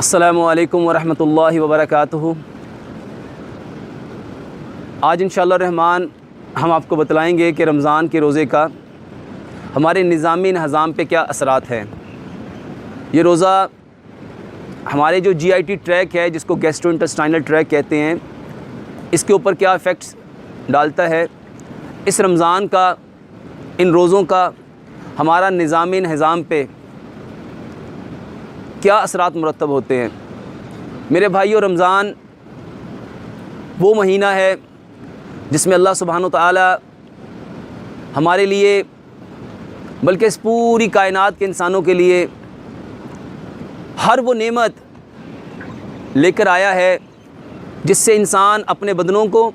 अस्सलामु अलैकुम वरहमतुल्लाहि वबरकातुहू। आज इंशाअल्लाह रहमान हम आपको बतलाएंगे कि रमज़ान के रोज़े का हमारे निज़ामी नज़ाम पे क्या असरात हैं। ये रोज़ा हमारे जो GIT ट्रैक है, जिसको गैस्ट्रोइंटेस्टाइनल ट्रैक कहते हैं, इसके ऊपर क्या इफ़ेक्ट्स डालता है। इस रमज़ान का, इन रोज़ों का हमारा निज़ामी नज़ाम पे क्या असरात मुरतब होते हैं। मेरे भाइयों, रमज़ान वो महीना है जिसमें अल्लाह सुब्हानो तआला हमारे लिए, बल्कि इस पूरी कायनात के इंसानों के लिए हर वो नेमत लेकर आया है जिससे इंसान अपने बदनों को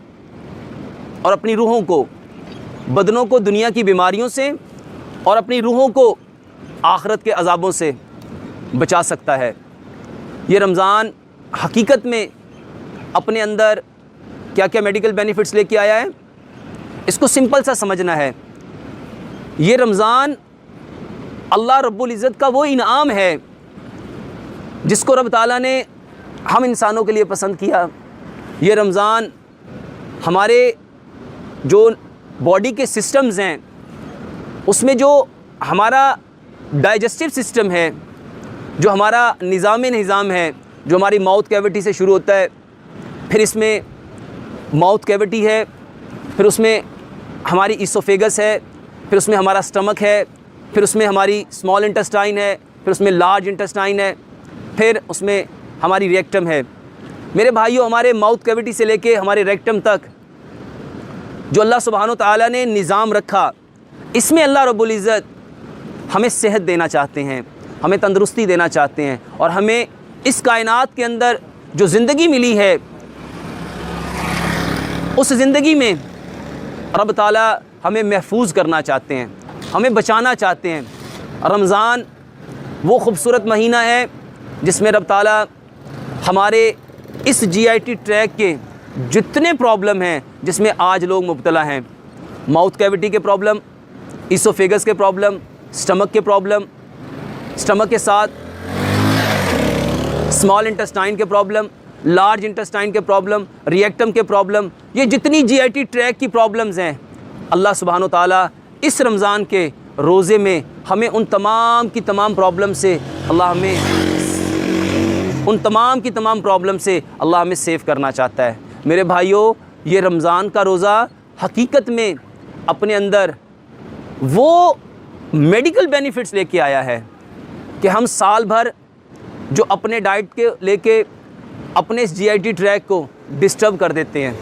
और अपनी रूहों को, बदनों को दुनिया की बीमारियों से और अपनी रूहों को आखिरत के अज़ाबों से बचा सकता है। ये रमज़ान हकीकत में अपने अंदर क्या क्या मेडिकल बेनिफिट्स लेके आया है, इसको सिंपल सा समझना है। ये रमज़ान अल्लाह रब्बुल इज़्ज़त का वो इनाम है जिसको रब ताला ने हम इंसानों के लिए पसंद किया। ये रमज़ान हमारे जो बॉडी के सिस्टम्स हैं, उसमें जो हमारा डाइजेस्टिव सिस्टम है, जो हमारा निज़ाम है, जो हमारी माउथ कैविटी से शुरू होता है, फिर इसमें माउथ कैविटी है, फिर उसमें हमारी इसोफेगस है, फिर उसमें हमारा स्टमक है, फिर उसमें हमारी स्मॉल इंटेस्टाइन है, फिर उसमें लार्ज इंटेस्टाइन है, फिर उसमें हमारी रेक्टम है। मेरे भाइयों, हमारे माउथ कैविटी से लेके हमारे रेक्टम तक जो अल्लाह सुब्हानो तआला ने निज़ाम रखा, इसमें अल्लाह रब्बुल इज़्ज़त हमें सेहत देना चाहते हैं, हमें तंदुरुस्ती देना चाहते हैं, और हमें इस कायनात के अंदर जो ज़िंदगी मिली है, उस ज़िंदगी में रब ताला हमें महफूज करना चाहते हैं, हमें बचाना चाहते हैं। रमज़ान वो ख़ूबसूरत महीना है जिसमें रब ताला हमारे इस GIT ट्रैक के जितने प्रॉब्लम हैं, जिसमें आज लोग मुब्तला हैं, माउथ कैविटी के प्रॉब्लम, इसोफेगस के प्रॉब्लम, स्टमक के प्रॉब्लम, स्टमक के साथ स्मॉल इंटेस्टाइन के प्रॉब्लम, लार्ज इंटेस्टाइन के प्रॉब्लम, रिएक्टम के प्रॉब्लम, ये जितनी GIT ट्रैक की प्रॉब्लम्स हैं, अल्लाह सुब्हानो तआला इस रमज़ान के रोज़े में हमें उन तमाम की तमाम प्रॉब्लम से अल्लाह हमें सेव करना चाहता है। मेरे भाइयों, ये रमज़ान का रोज़ा हकीकत में अपने अंदर वो मेडिकल बेनिफिट्स लेके आया है कि हम साल भर जो अपने डाइट के लेके अपने इस GIT ट्रैक को डिस्टर्ब कर देते हैं,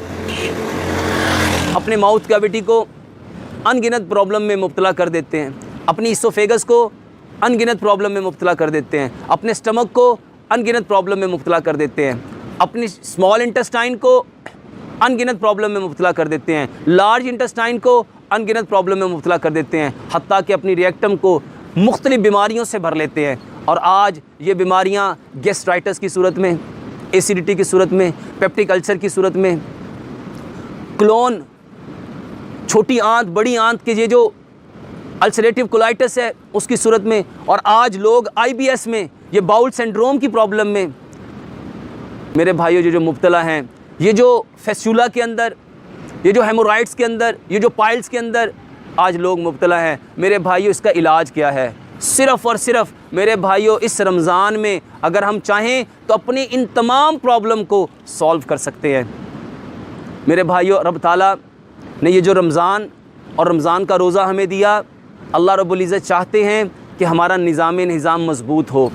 अपने माउथ कैविटी को अनगिनत प्रॉब्लम में मुब्तला कर देते हैं, अपनी इसोफेगस को अनगिनत प्रॉब्लम में मुब्तला कर देते हैं, अपने स्टमक को अनगिनत प्रॉब्लम में मुब्तला कर देते हैं, अपनी स्मॉल इंटेस्टाइन को अनगिनत प्रॉब्लम में मुब्तला कर देते हैं, लार्ज इंटेस्टाइन को अनगिनत प्रॉब्लम में मुब्तला कर देते हैं, हत्ता कि अपनी रिएक्टम को मुख्तलिफ़ बीमारियों से भर लेते हैं। और आज ये बीमारियाँ गैस्ट्राइटिस की सूरत में, एसिडिटी की सूरत में, पेप्टिक अल्सर की सूरत में, क्लोन, छोटी आंत, बड़ी आंत के ये जो अल्सरेटिव कोलाइटिस है, उसकी सूरत में, और आज लोग IBS में, ये बाउल सिंड्रोम की प्रॉब्लम में, मेरे भाइयों जो मुब्तला हैं, ये जो फेस्टुला के अंदर, ये जो हेमोराइड्स के अंदर, ये जो पाइल्स के अंदर आज लोग मुब्तला हैं। मेरे भाइयों, इसका इलाज क्या है? सिर्फ़ और सिर्फ मेरे भाइयों, इस रमज़ान में अगर हम चाहें तो अपनी इन तमाम प्रॉब्लम को सॉल्व कर सकते हैं। मेरे भाइयों, रब ताला ने ये जो रमज़ान और रमज़ान का रोज़ा हमें दिया, अल्लाह रब्बुल इज़्ज़त चाहते हैं कि हमारा निज़ाम मज़बूत हो।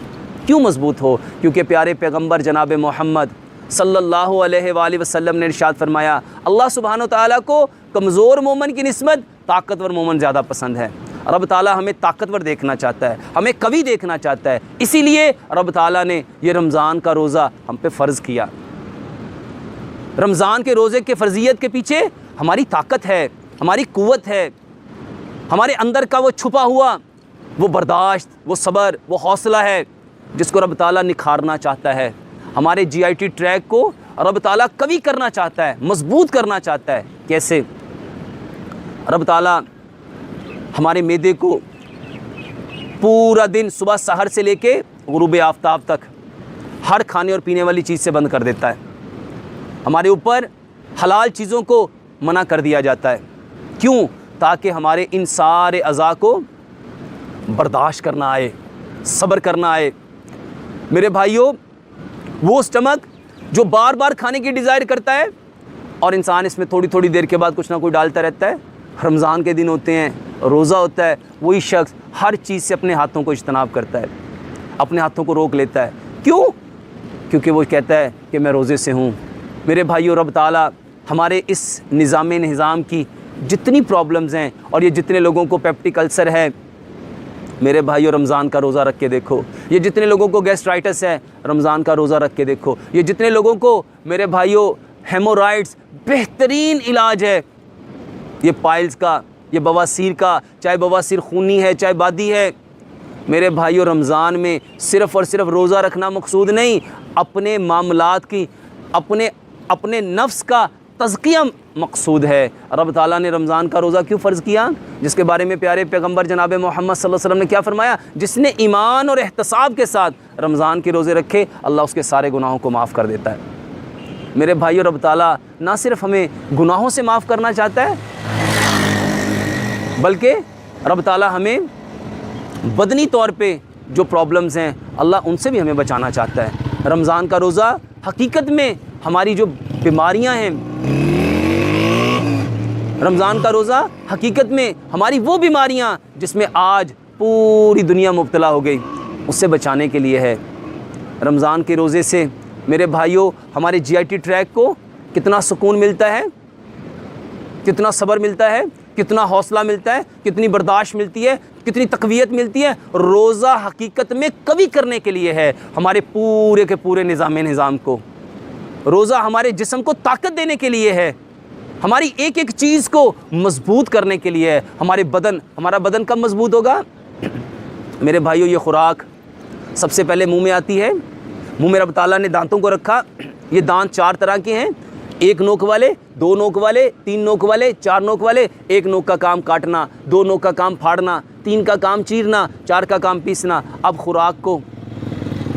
क्यों मज़बूत हो? क्योंकि प्यारे पैगम्बर जनाब मोहम्मद सल्लल्लाहु अलैहि वसल्लम ने इरशाद फरमाया, अल्लाह सुब्हानो तआला को कमज़ोर मोमन की निस्बत ताकतवर मोमन ज़्यादा पसंद है। रब ताला हमें ताकतवर देखना चाहता है, हमें कवि देखना चाहता है, इसीलिए रब ताला ने ये रमज़ान का रोज़ा हम पे फ़र्ज़ किया। रमज़ान के रोज़े के फ़र्ज़ियत के पीछे हमारी ताकत है, हमारी क़ुव्वत है, हमारे अंदर का वो छुपा हुआ वो बर्दाश्त, वो सब्र, वो हौसला है जिसको रब ताला निखारना चाहता है। हमारे GIT ट्रैक को रब ताला कवि करना चाहता है, मज़बूत करना चाहता है। कैसे? रब ताला हमारे मैदे को पूरा दिन सुबह सहर से लेके गुरूब आफ्ताब तक हर खाने और पीने वाली चीज़ से बंद कर देता है। हमारे ऊपर हलाल चीज़ों को मना कर दिया जाता है। क्यों? ताकि हमारे इन सारे अज़ा को बर्दाश्त करना आए, सब्र करना आए। मेरे भाइयों, वो स्टमक जो बार बार खाने की डिज़ायर करता है और इंसान इसमें थोड़ी थोड़ी देर के बाद कुछ ना कुछ डालता रहता है। रमज़ान के दिन होते हैं, रोज़ा होता है, वही शख्स हर चीज़ से अपने हाथों को इज्तनाब करता है, अपने हाथों को रोक लेता है। क्यों? क्योंकि वो कहता है कि मैं रोज़े से हूँ। मेरे भाइयों, रब ताला हमारे इस निज़ाम की जितनी प्रॉब्लम्स हैं और ये जितने लोगों को पेप्टिक अल्सर है, मेरे भाइयों रमज़ान का रोज़ा रख के देखो। ये जितने लोगों को गैस्ट्राइटिस है, रमज़ान का रोज़ा रख के देखो। ये जितने लोगों को, मेरे भाइयों, हेमोराइड्स, बेहतरीन इलाज है ये पाइल्स का, ये बवासीर का, चाहे बवासीर खूनी है चाहे बादी है। मेरे भाइयों, रमज़ान में सिर्फ़ और सिर्फ रोज़ा रखना मकसूद नहीं, अपने मामलात की, अपने नफ्स का तज़किया मकसूद है। रब ताला ने रमज़ान का रोज़ा क्यों फ़र्ज़ किया? जिसके बारे में प्यारे पैगम्बर जनाब मोहम्मद सल्लल्लाहु अलैहि वसल्लम ने क्या फ़रमाया? जिसने ईमान और एहतसाब के साथ रमज़ान के रोज़े रखे, अल्लाह उसके सारे गुनाहों को माफ़ कर देता है। मेरे भाइयों, रब ताला ना सिर्फ हमें गुनाहों से माफ़ करना चाहता है, बल्कि रब ताला हमें बदनी तौर पे जो प्रॉब्लम्स हैं, अल्लाह उनसे भी हमें बचाना चाहता है। रमज़ान का रोज़ा हकीकत में हमारी जो बीमारियां हैं, रमज़ान का रोज़ा हकीकत में हमारी वो बीमारियां जिसमें आज पूरी दुनिया मुब्तला हो गई, उससे बचाने के लिए है। रमज़ान के रोज़े से मेरे भाइयों हमारे GIT ट्रैक को कितना सुकून मिलता है, कितना सब्र मिलता है, कितना हौसला मिलता है, कितनी बर्दाश्त मिलती है, कितनी तक़वियत मिलती है। रोज़ा हकीकत में कवी करने के लिए है हमारे पूरे के पूरे निज़ाम को। रोज़ा हमारे जिस्म को ताकत देने के लिए है, हमारी एक एक चीज़ को मजबूत करने के लिए है। हमारा बदन कब मजबूत होगा? मेरे भाइयों, ये खुराक सबसे पहले मुंह में आती है। मुंह में रब ताला ने दांतों को रखा। ये दांत 4 तरह के हैं, 1 नोक वाले, 2 नोक वाले, 3 नोक वाले, 4 नोक वाले। 1 नोक का काम काटना, 2 नोक का काम फाड़ना, 3 का काम चीरना, 4 का काम पीसना। अब खुराक को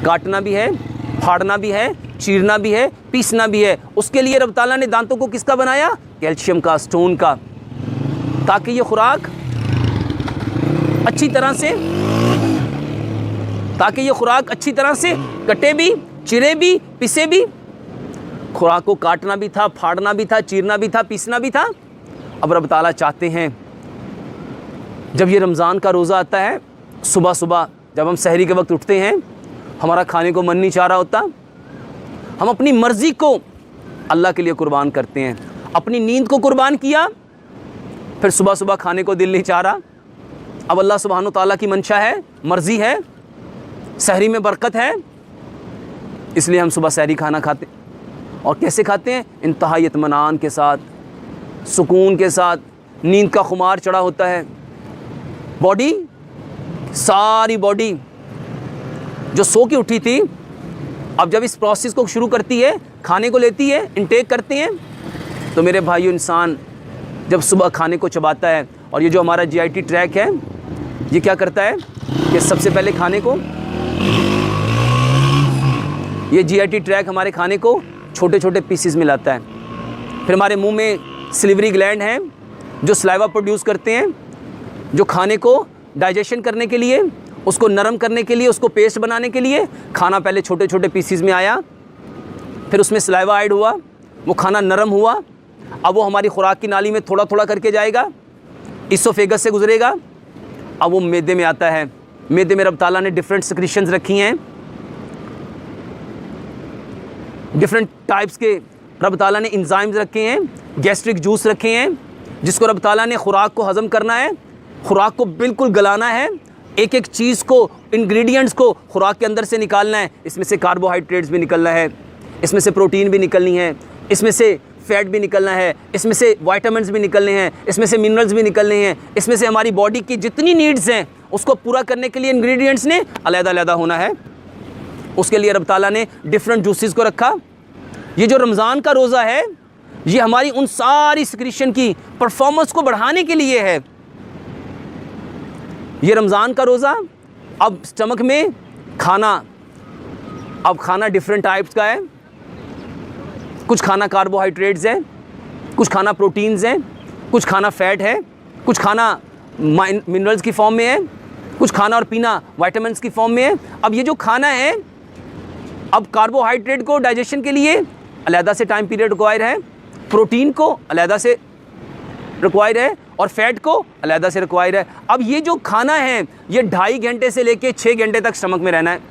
काटना भी है, फाड़ना भी है, चीरना भी है, पीसना भी है। उसके लिए रब ताला ने दांतों को किसका बनाया? कैल्शियम का, स्टोन का, ताकि ये खुराक अच्छी तरह से कटे भी, चिरे भी, पिसे भी। खुराक को काटना भी था, फाड़ना भी था, चीरना भी था, पीसना भी था। अब रब ताला चाहते हैं जब ये रमज़ान का रोज़ा आता है, सुबह सुबह जब हम सहरी के वक्त उठते हैं, हमारा खाने को मन नहीं चाह रहा होता, हम अपनी मर्ज़ी को अल्लाह के लिए कुर्बान करते हैं। अपनी नींद को कुर्बान किया, फिर सुबह सुबह खाने को दिल नहीं चाह रहा। अब अल्लाह सुब्हानो ताला की मंशा है, मर्ज़ी है, सहरी में बरकत है, इसलिए हम सुबह सहरी खाना खाते हैं। और कैसे खाते हैं? इंतहाई इत्मीनान के साथ, सुकून के साथ। नींद का खुमार चढ़ा होता है, सारी बॉडी जो सो के उठी थी, अब जब इस प्रोसेस को शुरू करती है, खाने को लेती है, इंटेक करते हैं, तो मेरे भाइयों, इंसान जब सुबह खाने को चबाता है, और ये जो हमारा GIT ट्रैक है, ये क्या करता है कि सबसे पहले खाने को, ये GIT ट्रैक हमारे खाने को छोटे छोटे पीसेस में लाता है। फिर हमारे मुंह में सिलिवरी ग्लैंड हैं जो सलाइवा प्रोड्यूस करते हैं, जो खाने को डाइजेशन करने के लिए, उसको नरम करने के लिए, उसको पेस्ट बनाने के लिए। खाना पहले छोटे छोटे पीसीज में आया, फिर उसमें सलाइवा ऐड हुआ, वो खाना नरम हुआ। अब वो हमारी खुराक की नाली में थोड़ा थोड़ा करके जाएगा, इसोफेगस से गुजरेगा, अब वो मैदे में आता है। मैदे में रब ताला ने डिफरेंट सिक्रीशंस रखी हैं, डिफरेंट टाइप्स के रब ताला ने इंजाइम्स रखे हैं, गैस्ट्रिक जूस रखे हैं, जिसको रब ताला ने खुराक को हज़म करना है, खुराक को बिल्कुल गलाना है, एक एक चीज़ को, इंग्रेडिएंट्स को खुराक के अंदर से निकालना है। इसमें से कार्बोहाइड्रेट्स भी निकलना है, इसमें से प्रोटीन भी निकलनी है, इसमें से फैट भी निकलना है, इसमें से वाइटामिन्स भी निकलने हैं, इसमें से मिनरल्स भी निकलने हैं, इसमें से हमारी बॉडी की जितनी नीड्स हैं उसको पूरा करने के लिए इंग्रेडिएंट्स ने अलग-अलग होना है। उसके लिए रब ताला ने डिफरेंट जूसेस को रखा। ये जो रमज़ान का रोज़ा है, ये हमारी उन सारी सिक्रीशन की परफॉर्मेंस को बढ़ाने के लिए है। ये रमज़ान का रोज़ा अब स्टमक में खाना अब खाना डिफरेंट टाइप्स का है, कुछ खाना कार्बोहाइड्रेट्स है, कुछ खाना प्रोटीन्स हैं, कुछ खाना फैट है, कुछ खाना मिनरल्स की फॉर्म में है, कुछ खाना और पीना विटामिन्स की फॉर्म में है। अब ये जो खाना है, अब कार्बोहाइड्रेट को डाइजेशन के लिए अलहदा से टाइम पीरियड रिक्वायर है, प्रोटीन को अलहदा से रिक्वायर है और फैट को अलहदा से रिक्वायर है। अब ये जो खाना है ये 2.5 घंटे से लेके 6 घंटे तक स्टमक में रहना है।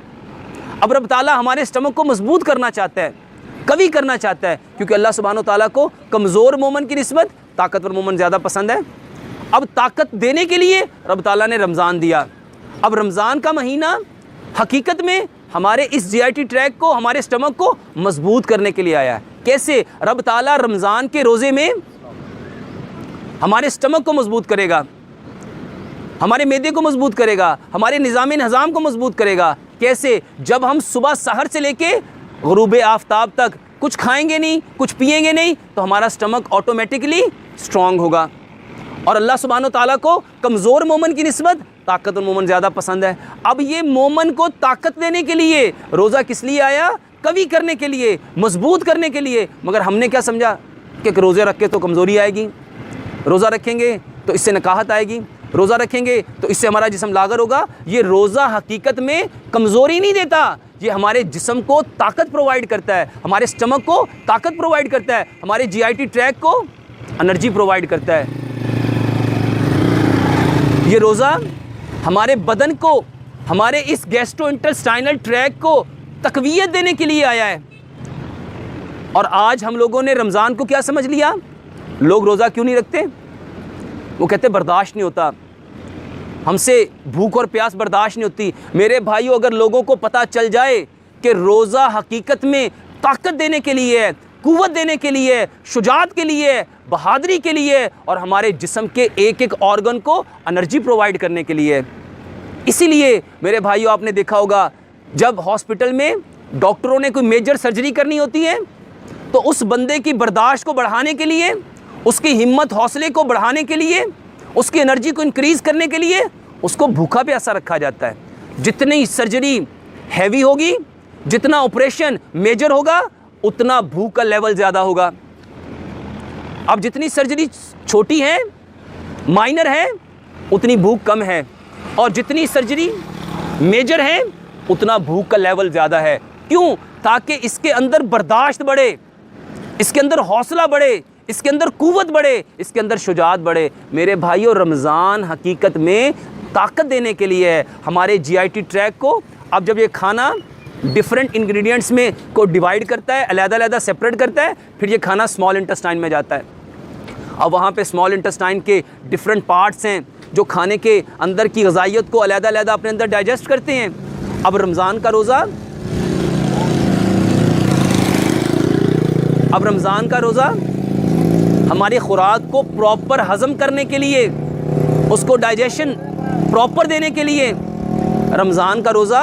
अब रब ताला हमारे स्टमक को मजबूत करना चाहता है, कवी करना चाहता है, क्योंकि अल्लाह सुब्हानो ताला को कमज़ोर मोमन की निस्बत ताकतवर मोमन ज़्यादा पसंद है। अब ताकत देने के लिए रब ताला ने रमज़ान दिया। अब रमज़ान का महीना हकीकत में हमारे इस जीआईटी ट्रैक को, हमारे स्टमक को मजबूत करने के लिए आया है। कैसे? रब ताला रमज़ान के रोज़े में हमारे स्टमक को मजबूत करेगा, हमारे मैदे को मजबूत करेगा, हमारे निज़ाम हज़ाम को मजबूत करेगा। कैसे? जब हम सुबह सहर से लेके ग़ुरूब आफ्ताब तक कुछ खाएंगे नहीं, कुछ पिएंगे नहीं, तो हमारा स्टमक ऑटोमेटिकली स्ट्रॉन्ग होगा। और अल्लाह सुब्हानो ताला को कमज़ोर मोमन की निस्बत ताकतवर मोमन ज़्यादा पसंद है। अब ये मोमन को ताकत देने के लिए रोज़ा किस लिए आया? कवी करने के लिए, मजबूत करने के लिए। मगर हमने क्या समझा कि रोज़े रख के तो कमज़ोरी आएगी, रोज़ा रखेंगे तो इससे नकाहत आएगी, रोज़ा रखेंगे तो इससे हमारा जिस्म लागर होगा। ये रोज़ा हकीकत में कमज़ोरी नहीं देता, ये हमारे जिस्म को ताकत प्रोवाइड करता है, हमारे स्टमक को ताकत प्रोवाइड करता है, हमारे जीआईटी ट्रैक को एनर्जी प्रोवाइड करता है। ये रोज़ा हमारे बदन को, हमारे इस गैस्ट्रोइंटेस्टाइनल ट्रैक को तक़वियत देने के लिए आया है। और आज हम लोगों ने रमज़ान को क्या समझ लिया? लोग रोज़ा क्यों नहीं रखते? वो कहते बर्दाश्त नहीं होता, हमसे भूख और प्यास बर्दाश्त नहीं होती। मेरे भाइयों, अगर लोगों को पता चल जाए कि रोज़ा हकीकत में ताकत देने के लिए है, कुव्वत देने के लिए, शुजात के लिए, बहादुरी के लिए और हमारे जिस्म के एक एक ऑर्गन को एनर्जी प्रोवाइड करने के लिए। इसीलिए मेरे भाइयों, आपने देखा होगा जब हॉस्पिटल में डॉक्टरों ने कोई मेजर सर्जरी करनी होती है तो उस बंदे की बर्दाश्त को बढ़ाने के लिए, उसकी हिम्मत हौसले को बढ़ाने के लिए, उसकी एनर्जी को इंक्रीज़ करने के लिए उसको भूखा प्यासा रखा जाता है। जितनी सर्जरी हैवी होगी, जितना ऑपरेशन मेजर होगा, उतना भूख का लेवल ज़्यादा होगा। अब जितनी सर्जरी छोटी है, माइनर है, उतनी भूख कम है, और जितनी सर्जरी मेजर है उतना भूख का लेवल ज़्यादा है। क्यों? ताकि इसके अंदर बर्दाश्त बढ़े, इसके अंदर हौसला बढ़े, इसके अंदर कुव्वत बढ़े, इसके अंदर शुजात बढ़े। मेरे भाइयों, रमज़ान हकीकत में ताकत देने के लिए है हमारे जीआईटी ट्रैक को। अब जब ये खाना डिफरेंट इंग्रेडिएंट्स में को डिवाइड करता है, अलग-अलग सेपरेट करता है, फिर ये खाना स्मॉल इंटेस्टाइन में जाता है। अब वहाँ पे स्मॉल इंटेस्टाइन के डिफरेंट पार्ट्स हैं जो खाने के अंदर की ग़िज़ाइयत को अलग-अलग अपने अंदर डाइजेस्ट करते हैं। अब रमज़ान का रोज़ा हमारी खुराक को प्रॉपर हज़म करने के लिए, उसको डाइजेशन प्रॉपर देने के लिए, रमज़ान का रोज़ा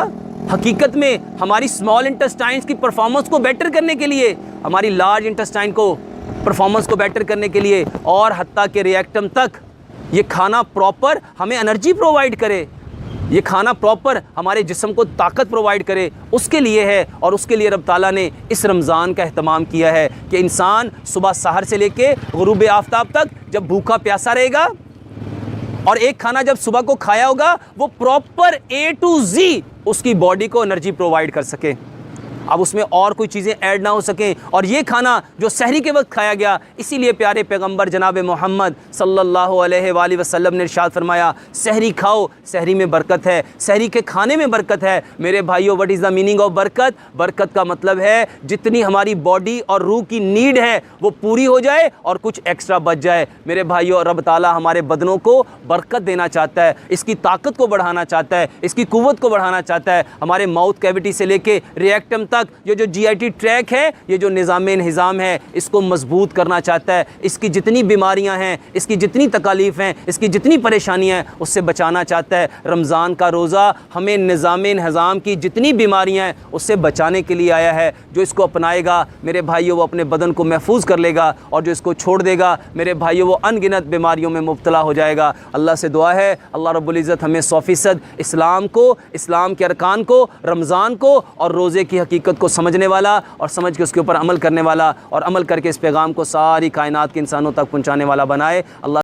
हकीकत में हमारी स्मॉल इंटेस्टाइन्स की परफॉर्मेंस को बेटर करने के लिए, हमारी लार्ज इंटेस्टाइन को परफॉर्मेंस को बेटर करने के लिए, और हत्ता के रिएक्टम तक ये खाना प्रॉपर हमें एनर्जी प्रोवाइड करे, ये खाना प्रॉपर हमारे जिस्म को ताकत प्रोवाइड करे, उसके लिए है। और उसके लिए रब ताला ने इस रमज़ान का एहतमाम किया है कि इंसान सुबह सहर से लेके ग़ुरूब आफ्ताब तक जब भूखा प्यासा रहेगा और एक खाना जब सुबह को खाया होगा, वो प्रॉपर A to Z उसकी बॉडी को एनर्जी प्रोवाइड कर सके। अब उसमें और कोई चीज़ें ऐड ना हो सकें। और ये खाना जो सहरी के वक्त खाया गया, इसीलिए प्यारे पैगंबर जनाब मोहम्मद सल्लल्लाहु अलैहि वसल्लम ने इरशाद फरमाया, सहरी खाओ, सहरी में बरकत है, सहरी के खाने में बरकत है। मेरे भाइयों, what is the meaning of बरकत? बरकत का मतलब है जितनी हमारी बॉडी और रूह की नीड है वो पूरी हो जाए और कुछ एक्स्ट्रा बच जाए। मेरे भाइयों, रब ताला हमारे बदनों को बरकत देना चाहता है, इसकी ताकत को बढ़ाना चाहता है, इसकी कुव्वत को बढ़ाना चाहता है। हमारे माउथ कैविटी से लेके रिएक्टम तक ये जो जीआईटी ट्रैक है, ये जो निज़ाम इंहिज़ाम है, इसको मजबूत करना चाहता है। इसकी जितनी बीमारियां हैं, इसकी जितनी तकालीफ़ हैं, इसकी जितनी परेशानियां हैं, उससे बचाना चाहता है। रमज़ान का रोज़ा हमें निज़ाम इंहिज़ाम की जितनी बीमारियां हैं उससे बचाने के लिए आया है। जो इसको अपनाएगा मेरे भाइयों, वो अपने बदन को महफूज कर लेगा, और जो इसको छोड़ देगा मेरे भाइयों, वो अनगिनत बीमारियों में मुब्तला हो जाएगा। अल्लाह से दुआ है अल्लाह रब्बुल इज़्ज़त हमें 100% इस्लाम को, इस्लाम के अरकान को, रमज़ान को और रोज़े की हकीकत हकीकत को समझने वाला और समझ के उसके ऊपर अमल करने वाला और अमल करके इस पैगाम को सारी कायनात के इंसानों तक पहुँचाने वाला बनाए। अल्लाह